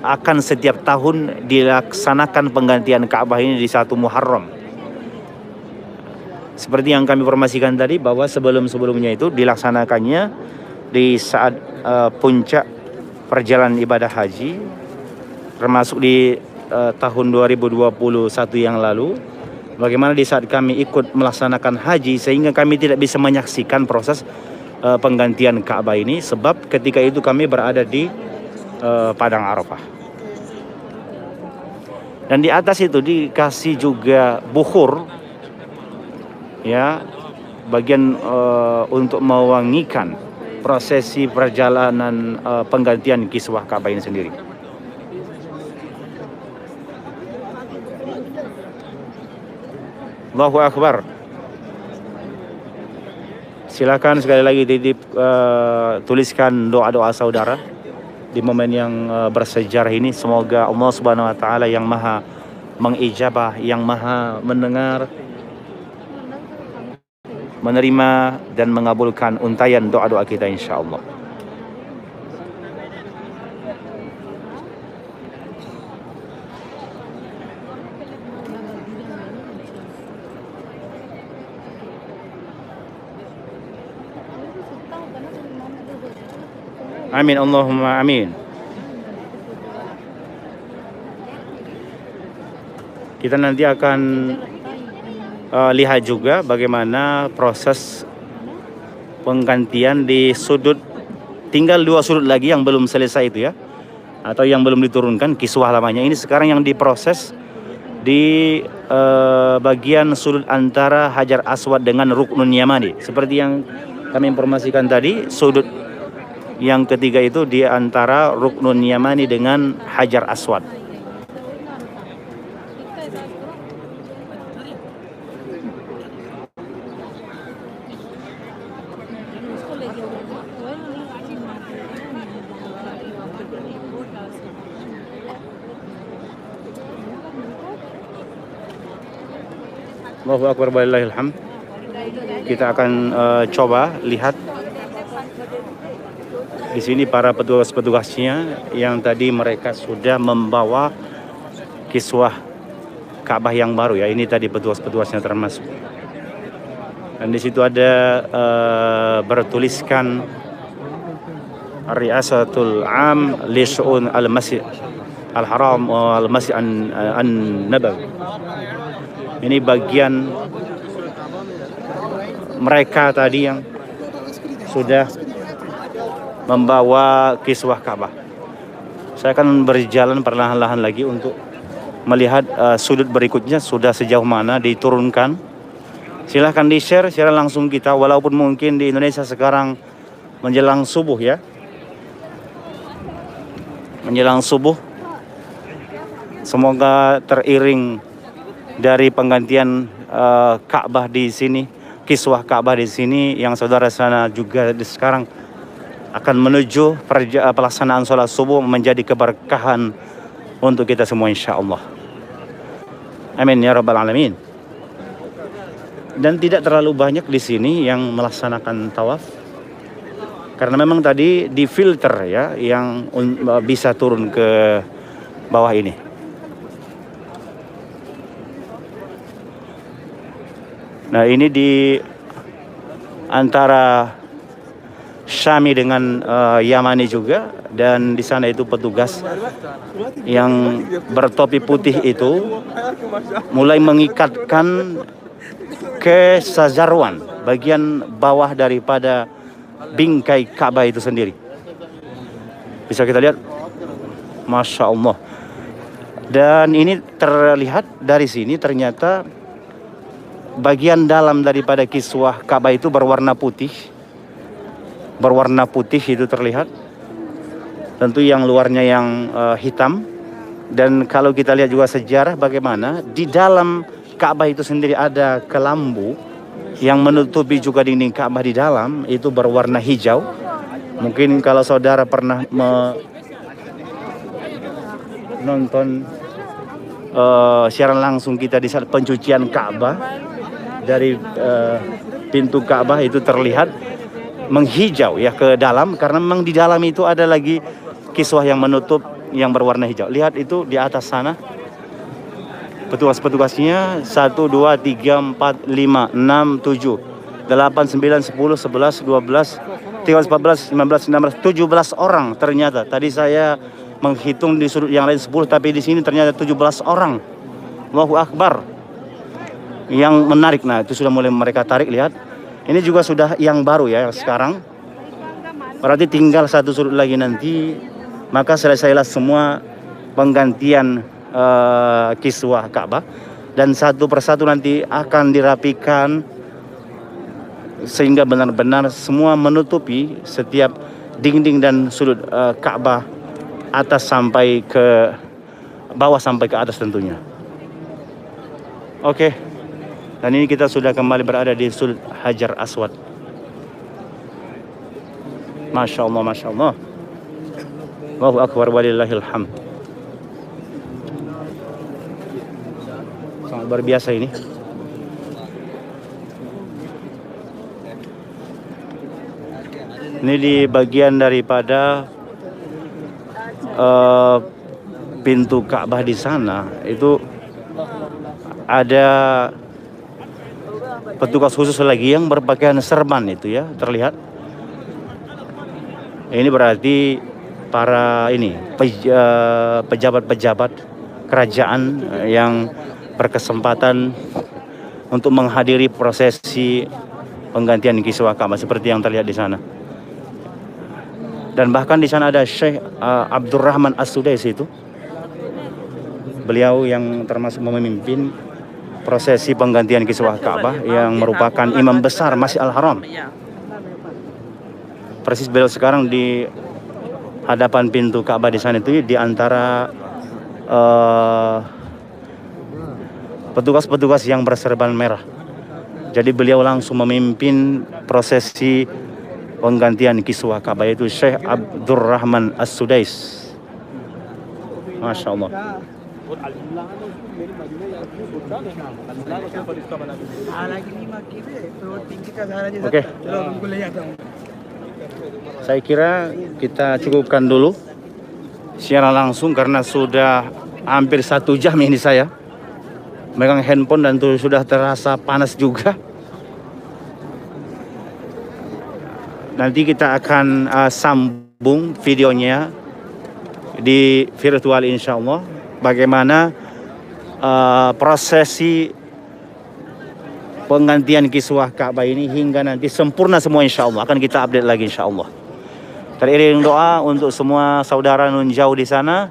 akan setiap tahun dilaksanakan penggantian Ka'bah ini di 1 Muharram. Seperti yang kami informasikan tadi bahwa sebelum-sebelumnya itu dilaksanakannya di saat puncak perjalanan ibadah haji, termasuk di tahun 2021 yang lalu. Bagaimana di saat kami ikut melaksanakan haji sehingga kami tidak bisa menyaksikan proses penggantian Ka'bah ini, sebab ketika itu kami berada di Padang Arafah. Dan di atas itu dikasih juga bukhur ya, bagian untuk mewangikan prosesi perjalanan penggantian kiswah Ka'bah ini sendiri. Allahu Akbar. Silakan sekali lagi titip tuliskan doa-doa saudara di momen yang bersejarah ini. Semoga Allah Subhanahu wa taala yang Maha mengijabah, yang Maha mendengar, menerima dan mengabulkan untayan doa-doa kita insyaallah. Amin, Allahumma amin. Kita nanti akan lihat juga bagaimana proses penggantian di sudut, tinggal 2 sudut lagi yang belum selesai itu ya, atau yang belum diturunkan kiswah lamanya. Ini sekarang yang diproses di bagian sudut antara Hajar Aswad dengan Ruknun Yamani. Seperti yang kami informasikan tadi, sudut yang ketiga itu di antara Ruknun Yamani dengan Hajar Aswad. Allahu Akbar walillahil hamd. Kita akan coba lihat di sini para petugas-petugasnya yang tadi mereka sudah membawa kiswah Ka'bah yang baru ya. Ini tadi petugas-petugasnya termasuk. Dan di situ ada bertuliskan Riasatul Am li Syu'un al-Masjid Al-Haram wal Masjid An-Nabawi. Ini bagian mereka tadi yang sudah membawa kiswah Ka'bah. Saya akan berjalan perlahan-lahan lagi untuk melihat sudut berikutnya sudah sejauh mana diturunkan. Silahkan di-share secara langsung kita, walaupun mungkin di Indonesia sekarang menjelang subuh ya. Menjelang subuh. Semoga teriring dari penggantian Ka'bah di sini, kiswah Ka'bah di sini, yang saudara sana juga sekarang akan menuju pelaksanaan sholat subuh menjadi keberkahan untuk kita semua insya Allah. Amin ya rabbal alamin. Dan tidak terlalu banyak di sini yang melaksanakan tawaf, karena memang tadi difilter ya yang bisa turun ke bawah ini. Nah, ini di antara Syami dengan Yamani juga, dan di sana itu petugas yang bertopi putih itu mulai mengikatkan ke Sajarwan, bagian bawah daripada bingkai Ka'bah itu sendiri. Bisa kita lihat, Masya Allah. Dan ini terlihat dari sini, ternyata bagian dalam daripada kiswah Ka'bah itu berwarna putih. Berwarna putih itu terlihat. Tentu yang luarnya yang hitam. Dan kalau kita lihat juga sejarah bagaimana di dalam Ka'bah itu sendiri ada kelambu yang menutupi juga dinding Ka'bah di dalam, itu berwarna hijau. Mungkin kalau saudara pernah menonton siaran langsung kita di saat pencucian Ka'bah, dari pintu Ka'bah itu terlihat menghijau ya ke dalam, karena memang di dalam itu ada lagi kiswah yang menutup yang berwarna hijau. Lihat itu di atas sana. Petugas-petugasnya 1, 2, 3, 4, 5, 6, 7, 8, 9, 10, 11, 12, 13, 14, 15, 16, 17 orang ternyata. Tadi saya menghitung di sudut yang lain 10, tapi di sini ternyata 17 orang. Allahu Akbar. Yang menarik, nah itu sudah mulai mereka tarik, lihat. Ini juga sudah yang baru ya sekarang. Berarti tinggal satu sudut lagi nanti, maka selesailah semua penggantian kiswah Ka'bah, dan satu persatu nanti akan dirapikan sehingga benar-benar semua menutupi setiap dinding dan sudut Ka'bah, atas sampai ke bawah sampai ke atas tentunya. Oke. Dan ini kita sudah kembali berada di sudut Hajar Aswad. Masya Allah, Masya Allah. Allahu Akbar walillahil hamd. Sangat luar biasa ini. Ini di bagian daripada pintu Ka'bah di sana itu ada petugas khusus lagi yang berpakaian serban itu ya, terlihat. Ini berarti para pejabat-pejabat kerajaan yang berkesempatan untuk menghadiri prosesi penggantian kiswah Ka'bah seperti yang terlihat di sana. Dan bahkan di sana ada Syekh Abdurrahman As-Sudais itu. Beliau yang termasuk memimpin prosesi penggantian kiswah Ka'bah, yang merupakan imam besar Masjid Al-Haram. Persis beliau sekarang di hadapan pintu Ka'bah di sana itu, di antara petugas-petugas yang berserban merah. Jadi beliau langsung memimpin prosesi penggantian kiswah Ka'bah, yaitu Syekh Abdurrahman As-Sudais. Masya Allah. Oke. Saya kira kita cukupkan dulu siaran langsung, karena sudah hampir 1 jam ini saya megang handphone dan tuh sudah terasa panas juga. Nanti kita akan sambung videonya di virtual insya Allah, bagaimana prosesi penggantian kiswah Ka'bah ini hingga nanti sempurna semua insya Allah. Akan kita update lagi insya Allah. Teriring doa untuk semua saudara nun jauh di sana,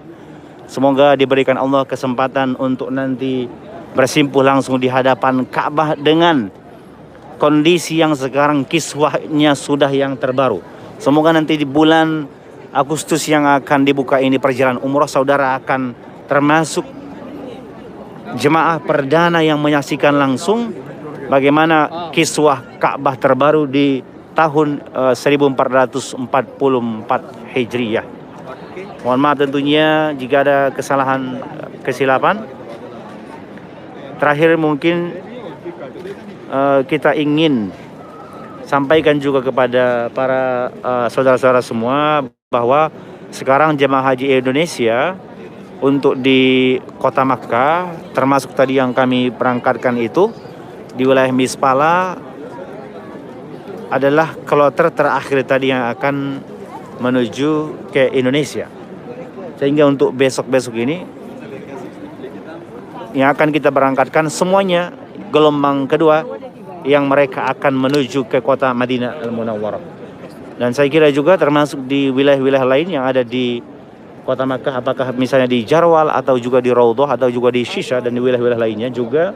semoga diberikan Allah kesempatan untuk nanti bersimpuh langsung di hadapan Ka'bah dengan kondisi yang sekarang kiswahnya sudah yang terbaru. Semoga nanti di bulan Agustus yang akan dibuka ini perjalanan umroh, saudara akan termasuk jemaah perdana yang menyaksikan langsung bagaimana kiswah Ka'bah terbaru di tahun 1444 Hijriyah. Mohon maaf tentunya jika ada kesilapan. Terakhir mungkin kita ingin sampaikan juga kepada para saudara-saudara semua bahwa sekarang jemaah haji Indonesia untuk di kota Makkah, termasuk tadi yang kami berangkatkan itu di wilayah Mispala, adalah kloter terakhir tadi yang akan menuju ke Indonesia. Sehingga untuk besok-besok ini yang akan kita berangkatkan semuanya gelombang kedua yang mereka akan menuju ke kota Madinah Al-Munawwarah. Dan saya kira juga termasuk di wilayah-wilayah lain yang ada di kota Makkah, apakah misalnya di Jarwal atau juga di Raudhah atau juga di Shisha dan di wilayah-wilayah lainnya juga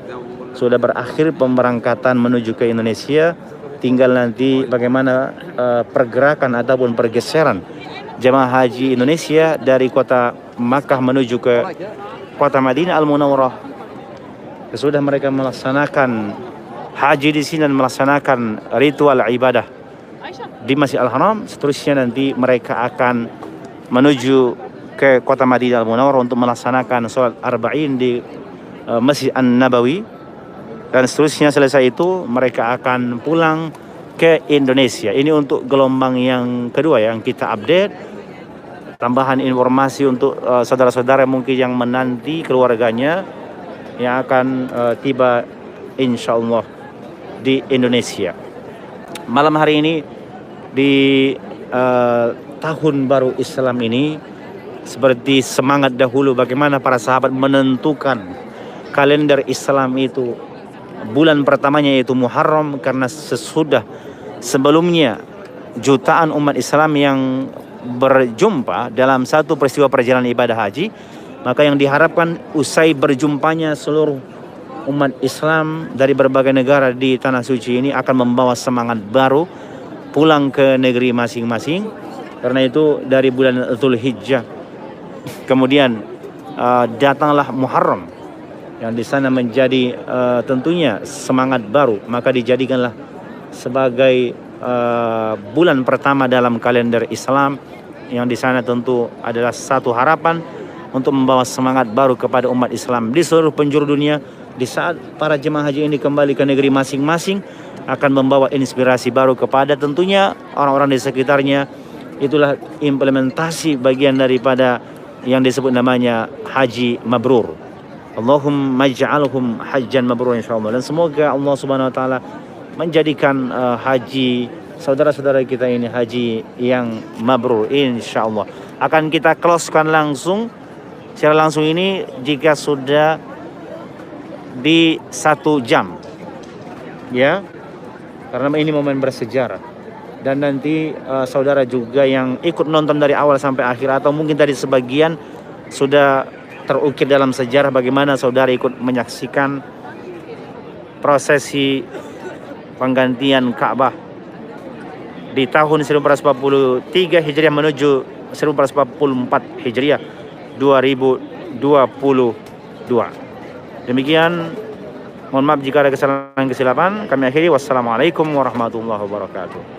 sudah berakhir pemberangkatan menuju ke Indonesia. Tinggal nanti bagaimana pergerakan ataupun pergeseran jemaah haji Indonesia dari kota Makkah menuju ke kota Madinah Al-Munawwarah. Sesudah mereka melaksanakan haji di sini dan melaksanakan ritual ibadah di Masjidil Haram, seterusnya nanti mereka akan menuju ke kota Madinah Al-Munawwarah untuk melaksanakan sholat arba'in di Masjid An-Nabawi, dan seterusnya selesai itu mereka akan pulang ke Indonesia. Ini untuk gelombang yang kedua yang kita update. Tambahan informasi untuk saudara-saudara mungkin yang menanti keluarganya yang akan tiba insya Allah di Indonesia. Malam hari ini di tahun baru Islam ini, seperti semangat dahulu bagaimana para sahabat menentukan kalender Islam itu, bulan pertamanya yaitu Muharram, karena sebelumnya jutaan umat Islam yang berjumpa dalam satu peristiwa perjalanan ibadah haji, maka yang diharapkan usai berjumpanya seluruh umat Islam dari berbagai negara di tanah suci ini akan membawa semangat baru pulang ke negeri masing-masing. Karena itu dari bulan Dzulhijjah kemudian datanglah Muharram yang di sana menjadi tentunya semangat baru, maka dijadikanlah sebagai bulan pertama dalam kalender Islam, yang di sana tentu adalah satu harapan untuk membawa semangat baru kepada umat Islam di seluruh penjuru dunia. Di saat para jemaah haji ini kembali ke negeri masing-masing, akan membawa inspirasi baru kepada tentunya orang-orang di sekitarnya. Itulah implementasi bagian daripada yang disebut namanya haji mabrur. Allahumma ij'alhum hajjan mabrur insyaallah. Dan semoga Allah Subhanahu wa taala menjadikan haji saudara-saudara kita ini haji yang mabrur insyaallah. Akan kita closekan langsung secara langsung ini jika sudah di 1 jam, ya, karena ini momen bersejarah. Dan nanti saudara juga yang ikut nonton dari awal sampai akhir, atau mungkin tadi sebagian sudah terukir dalam sejarah bagaimana saudara ikut menyaksikan prosesi penggantian Ka'bah di tahun 1443 Hijriah menuju 1444 Hijriah 2022. Demikian, mohon maaf jika ada kesalahan kesilapan. Kami akhiri. Wassalamualaikum warahmatullahi wabarakatuh.